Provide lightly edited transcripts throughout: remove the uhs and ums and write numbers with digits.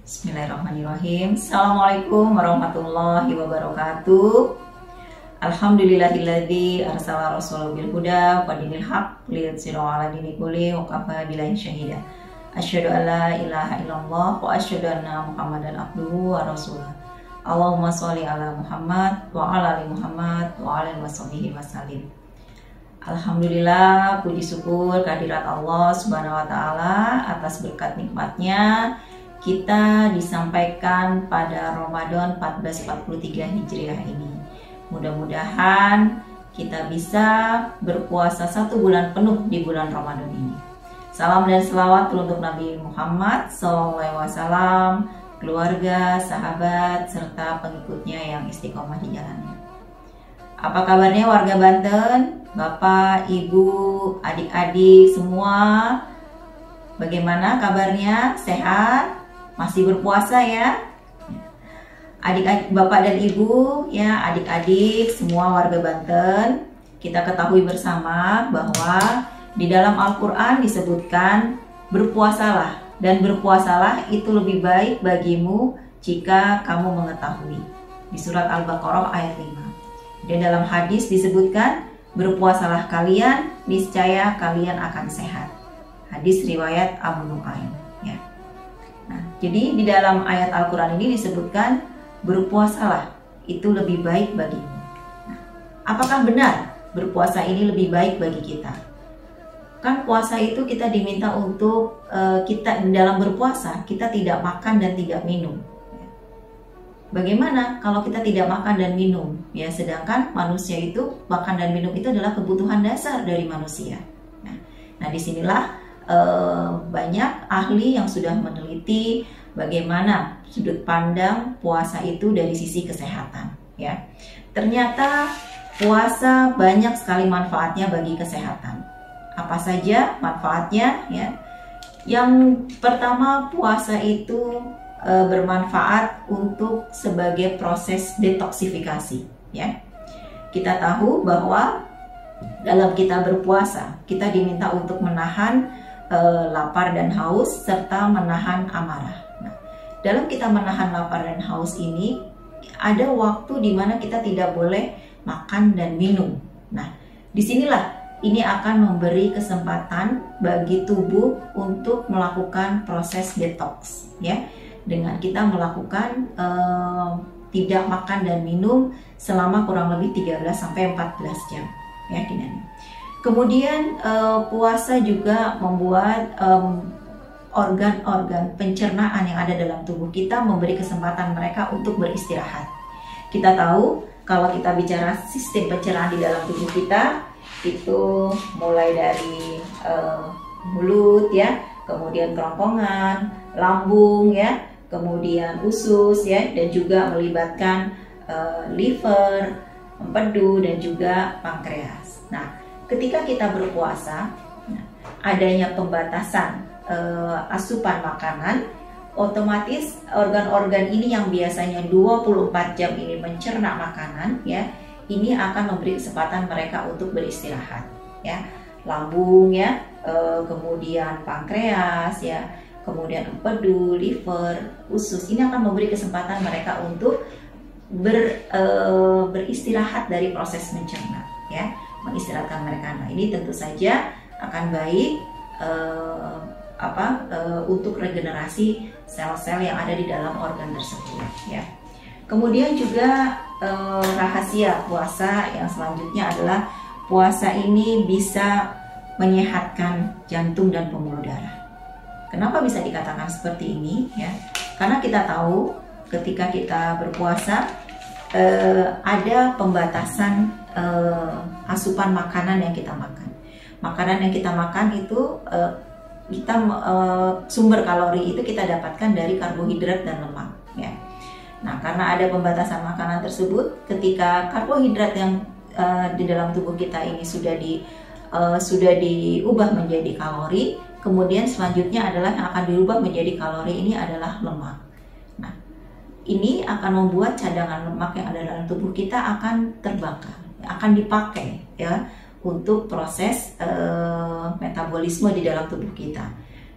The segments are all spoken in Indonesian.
Bismillahirrahmanirrahim. Assalamualaikum warahmatullahi wabarakatuh. Alhamdulillahilladzi arsala rasulahu bil huda wa dinil haq liyudhhirahu 'ala dini kulli wa kafa billahi syahida. Asyhadu an la ilaha illallah wa asyhadu anna Muhammadan abduhu wa rasuluh. Allahumma sholli ala Muhammad wa ala ali Muhammad wa ala alihi washabihi wasallim. Alhamdulillah, puji syukur kehadirat Allah Subhanahu wa taala atas berkat nikmatnya kita disampaikan pada Ramadan 1443 Hijriah ini. Mudah-mudahan kita bisa berpuasa 1 bulan penuh di bulan Ramadan ini. Salam dan selawat untuk Nabi Muhammad SAW, keluarga, sahabat, serta pengikutnya yang istiqomah di jalannya. Apa kabarnya warga Banten? Bapak, Ibu, adik-adik semua, bagaimana kabarnya? Sehat? Masih berpuasa ya? Adik-adik, Bapak dan Ibu, ya adik-adik semua warga Banten, kita ketahui bersama bahwa di dalam Al-Quran disebutkan berpuasalah, dan berpuasalah itu lebih baik bagimu jika kamu mengetahui. Di surat Al-Baqarah ayat 5. Dan dalam hadis disebutkan berpuasalah kalian, niscaya kalian akan sehat. Hadis riwayat Abu Nuaim. Ya. Nah, jadi di dalam ayat Al-Quran ini disebutkan berpuasalah itu lebih baik bagimu. Nah, apakah benar berpuasa ini lebih baik bagi kita? Kan puasa itu kita diminta untuk kita dalam berpuasa kita tidak makan dan tidak minum. Bagaimana kalau kita tidak makan dan minum? Ya, sedangkan manusia itu makan dan minum itu adalah kebutuhan dasar dari manusia. Nah, disinilah banyak ahli yang sudah meneliti bagaimana sudut pandang puasa itu dari sisi kesehatan. Ya, ternyata puasa banyak sekali manfaatnya bagi kesehatan. Apa saja manfaatnya? Ya, yang pertama, puasa itu bermanfaat untuk sebagai proses detoksifikasi. Ya, kita tahu bahwa dalam kita berpuasa kita diminta untuk menahan lapar dan haus serta menahan amarah. Nah, dalam kita menahan lapar dan haus ini ada waktu di mana kita tidak boleh makan dan minum. Nah, disinilah ini akan memberi kesempatan bagi tubuh untuk melakukan proses detox, ya, dengan kita melakukan tidak makan dan minum selama kurang lebih 13 sampai 14 jam, ya, Dinani. Kemudian puasa juga membuat organ-organ pencernaan yang ada dalam tubuh kita memberi kesempatan mereka untuk beristirahat. Kita tahu kalau kita bicara sistem pencernaan di dalam tubuh kita itu mulai dari mulut, ya, kemudian kerongkongan, lambung, ya, kemudian usus, ya, dan juga melibatkan liver, empedu, dan juga pankreas. Nah, ketika kita berpuasa, adanya pembatasan asupan makanan, otomatis organ-organ ini yang biasanya 24 jam ini mencerna makanan, ya, ini akan memberi kesempatan mereka untuk beristirahat, ya. Lambung, ya, kemudian pankreas, ya, kemudian empedu, liver, usus, ini akan memberi kesempatan mereka untuk beristirahat dari proses mencerna, ya, mengistirahatkan mereka. Nah, ini tentu saja akan baik untuk regenerasi sel-sel yang ada di dalam organ tersebut, ya. Kemudian juga rahasia puasa yang selanjutnya adalah puasa ini bisa menyehatkan jantung dan pembuluh darah. Kenapa bisa dikatakan seperti ini? Ya, karena kita tahu ketika kita berpuasa ada pembatasan asupan makanan yang kita makan. Makanan yang kita makan itu sumber kalori itu kita dapatkan dari karbohidrat dan lemak, ya. Nah, karena ada pembatasan makanan tersebut, ketika karbohidrat yang di dalam tubuh kita ini sudah diubah menjadi kalori, kemudian selanjutnya adalah yang akan diubah menjadi kalori ini adalah lemak. Nah, ini akan membuat cadangan lemak yang ada dalam tubuh kita akan terbakar, akan dipakai, ya, untuk proses metabolisme di dalam tubuh kita.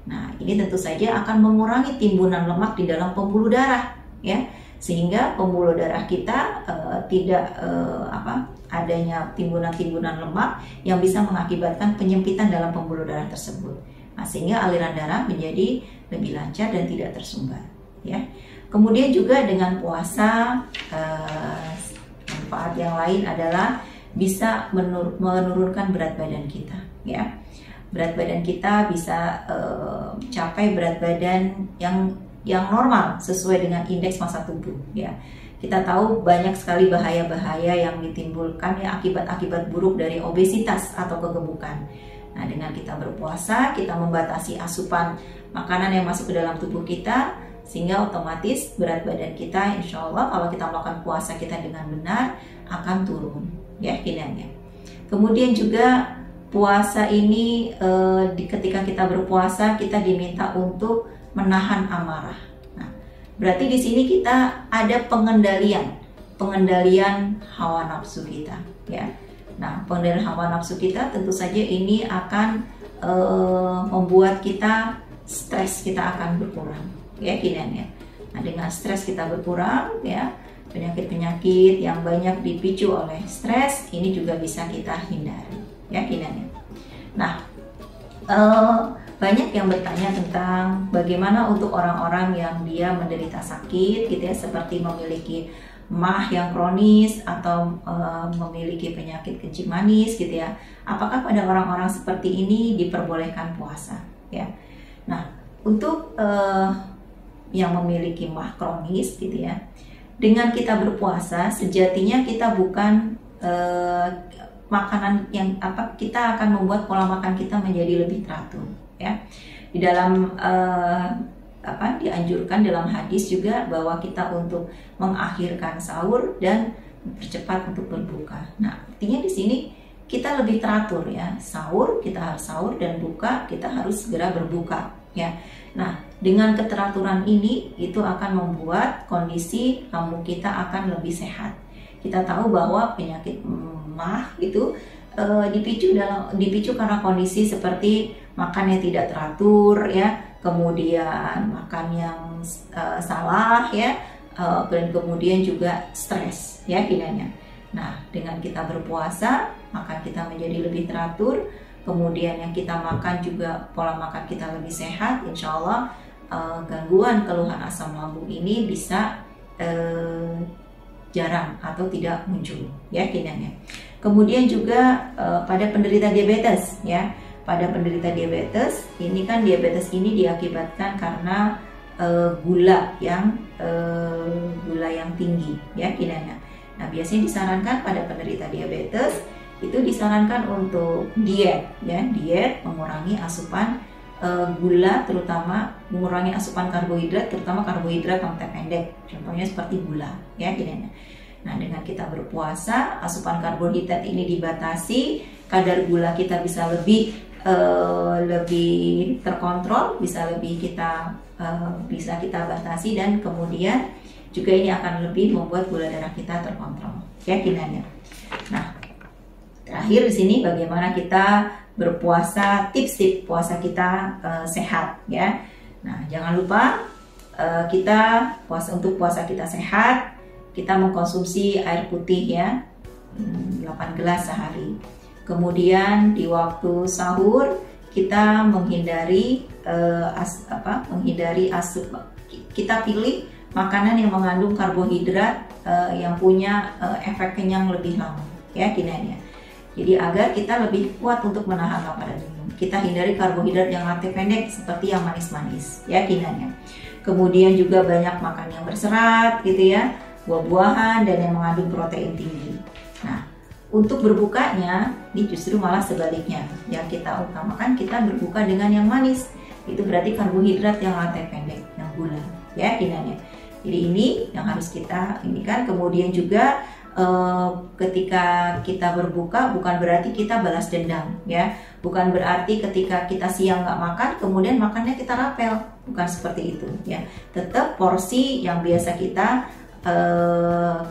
Nah, ini tentu saja akan mengurangi timbunan lemak di dalam pembuluh darah, ya, sehingga pembuluh darah kita tidak adanya timbunan-timbunan lemak yang bisa mengakibatkan penyempitan dalam pembuluh darah tersebut. Nah, sehingga aliran darah menjadi lebih lancar dan tidak tersumbat, ya. Kemudian juga dengan puasa, manfaat yang lain adalah bisa menurunkan berat badan kita, ya. Berat badan kita bisa capai berat badan yang normal sesuai dengan indeks massa tubuh, ya. Kita tahu banyak sekali bahaya-bahaya yang ditimbulkan ya akibat-akibat buruk dari obesitas atau kegemukan. Nah, dengan kita berpuasa, kita membatasi asupan makanan yang masuk ke dalam tubuh kita, sehingga otomatis berat badan kita insya Allah kalau kita melakukan puasa kita dengan benar akan turun, ya, kinanya. Kemudian juga puasa ini ketika kita berpuasa kita diminta untuk menahan amarah. Nah, berarti di sini kita ada pengendalian hawa nafsu kita, ya. Nah, pengendalian hawa nafsu kita tentu saja ini akan membuat kita stres kita akan berkurang, ya, kinanya. Nah, dengan stres kita berkurang, ya, penyakit-penyakit yang banyak dipicu oleh stres ini juga bisa kita hindari, ya, kinanya. Nah, banyak yang bertanya tentang bagaimana untuk orang-orang yang dia menderita sakit gitu ya, seperti memiliki MAH yang kronis atau memiliki penyakit kencing manis gitu ya. Apakah pada orang-orang seperti ini diperbolehkan puasa, ya? Nah, untuk yang memiliki MAH kronis gitu ya, dengan kita berpuasa sejatinya kita bukan makanan yang kita akan membuat pola makan kita menjadi lebih teratur, ya. Di dalam dianjurkan dalam hadis juga bahwa kita untuk mengakhirkan sahur dan percepat untuk berbuka. Nah, artinya di sini kita lebih teratur, ya. Sahur kita harus sahur dan buka kita harus segera berbuka, ya. Nah, dengan keteraturan ini itu akan membuat kondisi lambung kita akan lebih sehat. Kita tahu bahwa penyakit MAH itu dipicu karena kondisi seperti makan yang tidak teratur, ya, kemudian makan yang salah, ya, dan kemudian juga stres, ya, kinanya. Nah, dengan kita berpuasa, makan kita menjadi lebih teratur, kemudian yang kita makan juga pola makan kita lebih sehat, insya Allah gangguan keluhan asam lambung ini bisa jarang atau tidak muncul, ya, kinanya. Kemudian juga pada penderita diabetes, ya, pada penderita diabetes ini kan diabetes ini diakibatkan karena gula yang tinggi, ya, kinanya. Nah, biasanya disarankan pada penderita diabetes itu disarankan untuk diet, ya, diet mengurangi asupan gula, terutama mengurangi asupan karbohidrat, terutama karbohidrat rantai pendek, contohnya seperti gula, ya, kinanya. Nah, dengan kita berpuasa, asupan karbohidrat ini dibatasi, kadar gula kita bisa lebih terkontrol, bisa kita batasi, dan kemudian juga ini akan lebih membuat gula darah kita terkontrol, ya, kinanya. Nah, terakhir di sini bagaimana kita berpuasa, tips-tips puasa kita sehat, ya. Nah, jangan lupa kita untuk puasa kita sehat, kita mengkonsumsi air putih, ya, 8 gelas sehari. Kemudian di waktu sahur kita menghindari kita pilih makanan yang mengandung karbohidrat yang punya efek kenyang lebih lama, ya, kinanya. Jadi agar kita lebih kuat untuk menahan lapar dan minum. Kita hindari karbohidrat yang rantai pendek seperti yang manis-manis, ya, kinanya. Kemudian juga banyak makan yang berserat gitu, ya, buah-buahan dan yang mengandung protein tinggi. Nah, untuk berbukanya ini justru malah sebaliknya. Yang kita utamakan kita berbuka dengan yang manis. Itu berarti karbohidrat yang rantai pendek, yang gula, ya, kinanya. Jadi ini yang harus kita ini kan. Kemudian juga ketika kita berbuka bukan berarti kita balas dendam, ya, bukan berarti ketika kita siang nggak makan kemudian makannya kita rapel, bukan seperti itu, ya. Tetap porsi yang biasa kita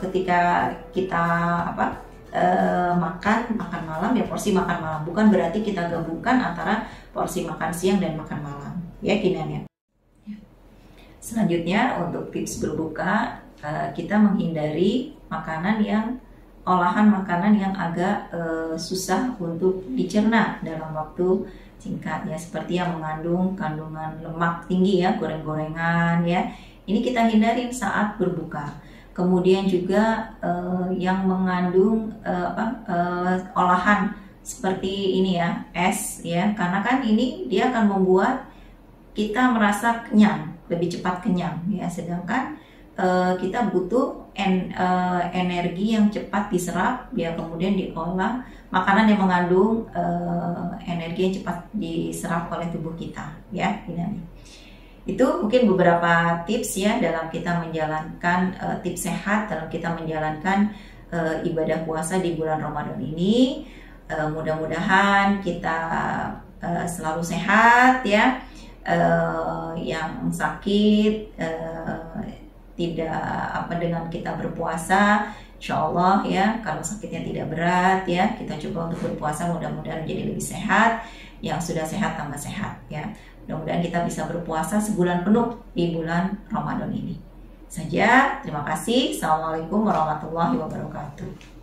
ketika kita makan malam, ya, porsi makan malam, bukan berarti kita gabungkan antara porsi makan siang dan makan malam, ya Kinannya. Selanjutnya untuk tips berbuka, kita menghindari olahan makanan yang agak susah untuk dicerna dalam waktu singkat ya, seperti yang mengandung kandungan lemak tinggi ya, goreng-gorengan ya. Ini kita hindarin saat berbuka. Kemudian juga yang mengandung olahan seperti ini ya, es ya, karena kan ini dia akan membuat kita merasa kenyang, lebih cepat kenyang ya, sedangkan kita butuh energi yang cepat diserap ya, kemudian diolah. Makanan yang mengandung energi yang cepat diserap oleh tubuh kita ya, ini. Itu mungkin beberapa tips ya dalam kita menjalankan tips sehat dalam kita menjalankan ibadah puasa di bulan Ramadan ini. Mudah-mudahan kita selalu sehat ya. Yang sakit tidak dengan kita berpuasa, insya Allah ya, kalau sakitnya tidak berat ya, kita coba untuk berpuasa, mudah-mudahan menjadi lebih sehat. Yang sudah sehat tambah sehat ya, mudah-mudahan kita bisa berpuasa sebulan penuh di bulan Ramadan ini saja. Terima kasih. Assalamualaikum warahmatullahi wabarakatuh.